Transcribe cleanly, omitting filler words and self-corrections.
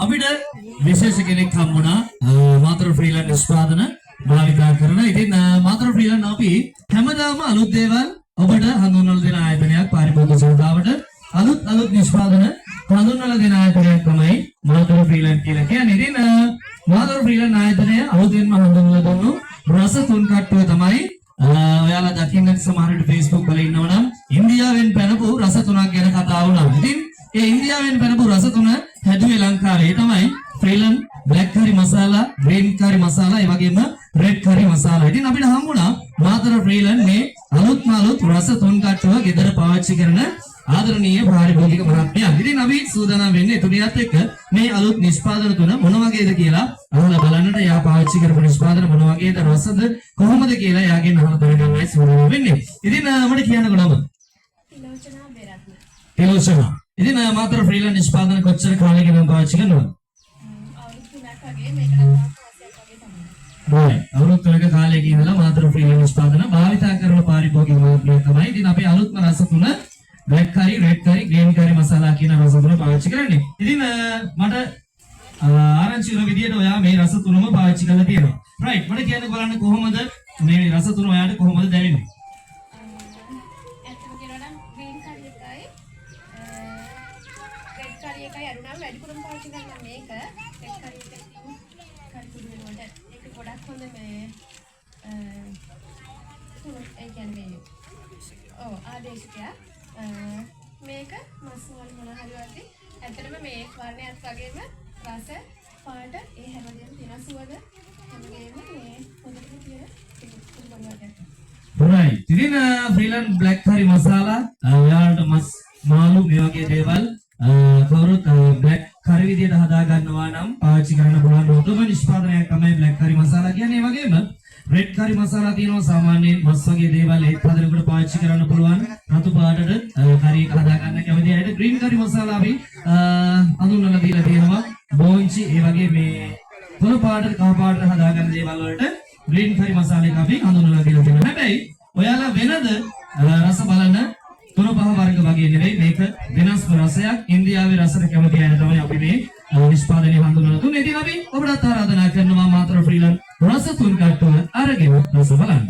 අපිට විශේෂ කෙනෙක් හම්බුණා මාතර ෆ්‍රීලන්ඩ් නිෂ්පාදන භාවිතා කරන. ඉතින් මාතර ෆ්‍රීලන්ඩ් අපි හැමදාම අලුත් දේවල් ඔබට හඳුන්වලා දෙන ආයතනයක් පාරිභෝගික සේවාවට අලුත් නිෂ්පාදන හඳුන්වලා දෙන ආයතනයක් තමයි මාතර ෆ්‍රීලන්ඩ් කියලා කියන්නේ. ඉතින් මාතර ෆ්‍රීලන්ඩ් ආයතනය අලුතෙන්ම හඳුන්වලා දුන්නු රස තුන් කට්ටුව තමයි ඔයාලා දකින්න සමහර විට Facebook වල ඉන්නවනම් ඉන්දියාවෙන් පැනපු රස තුනක් ගැන කතා වුණා. ඉතින් ඒ ඉන්දියාවෙන් පැනපු රස තුන හැදුවේ ලංකාවේ. ඒ තමයි ෆ්‍රීලන්ඩ් බ්ලැක් කරි මසාලා, ග්‍රීන් කරි මසාලා, ඒ වගේම රෙඩ් කරි මසාලා. ඉතින් අපිට හම්බුණා මාතර ෆ්‍රීලන්ඩ් මේ අලුත් රස තුන් කට්ටුව ගෙදර පාවිච්චි කරන ආදරණීය පාරිභෝගික මහත්මයා. ඉතින් අපි සූදානම් වෙන්නේ එතුමියත් එක්ක මේ අලුත් නිෂ්පාදන තුන මොන වගේද කියලා අහලා බලන්නට. එයා පාවිච්චි කරපු නිෂ්පාදන මොන වගේද, රසද කොහොමද කියලා එයාගෙන් අහලා දැනගන්නයි සූදානම් වෙන්නේ. ඉතින් මට කියන්නකෝ නම. තිලෝචනා බෙරත්න. තිලෝචනා. ඉතින් මාතර ෆ්‍රීලන්ඩ් නිෂ්පාදන කොච්චර කාලයකින්ද පාවිච්චි කරනවද? අවුරුදු 3ක් වගේ මේකට මාසයක් වගේ තමයි. right. අවුරුදු 3ක කාලයක ඉඳලා මාතර ෆ්‍රීලන්ඩ් නිෂ්පාදන භාවිතා කරන පාරිභෝගික මහත්මයා තමයි. ඉතින් අපි අලුත්ම රස තුන black curry, red curry, green curry මසාලා කියන රස තුන පාවිච්චි කරන්නේ. ඉතින් මට ආරංචි වුණ විදියට ඔයා මේ රස තුනම පාවිච්චි කරලා තියෙනවා. right. මට කියන්න බලන්න කොහොමද මේ රස තුන ඔයාට කොහොමද දැනෙන්නේ? ඇත්තම කියනවා නම් green curry එකයි red curry එකයි අරුණාම වැඩිපුරම පාවිච්චි කරන්නේ මේක. red curry එකේ තියෙන curry තුන වලට ඒක ගොඩක් හොඳ මේ ඒ කියන්නේ ආදේශකයක්. මේක මස් වල මොන හරි වගේ ඇත්තටම මේ වර්ණයත් වගේම රස පාට ඒ හැමදේම තියෙන සුවඳ හැමදේම මේ හොඳට තියෙන වගේ. right. ඉතින් ෆ්‍රීලන්ඩ් බ්ලැක් කරි මසාලා ඔයාලට මස් මාළු මේ වගේ දේවල් කවුරුත් බ්ලැක් කරි විදියට හදා ගන්නවා නම් පාවිච්චි කරන්න පුළුවන් උතුම් නිෂ්පාදනයක් තමයි බ්ලැක් කරි මසාලා කියන්නේ. ඒ වගේම රෙඩ් කරි මසාලා තියෙනවා සාමාන්‍යයෙන් මස් වගේ දේවල් ඒත් හදනකොට පාවිච්චි කරන්න පුළුවන්. රතු පාටට කරි එක හදා ගන්න කැමති අයට ග්‍රීන් කරි මසාලා අපි හඳුන්වලා දීලා තියෙනවා. බෝන්චි ඒ වගේ මේ කොළ පාටට කහ පාටට හදා ගන්න දේවල් වලට ග්‍රීන් කරි මසාලා එක අපි හඳුන්වලා දීලා තියෙනවා. හැබැයි ඔයාලා වෙනද රස බලන තුන පහ වර්ග වගේ නෙවෙයි මේක වෙනස් රසයක්. ඉන්දියාවේ රසට කැමති අය තමයි අපි මේ නිෂ්පාදනය හඳුන්වලා දුන්නේ. ඉතින් අපි ඔබට ආරාධනා කරනවා මාතර ෆ්‍රීලන්ඩ් රස තුන් කට්ටුව අරගෙන රස බලන්න.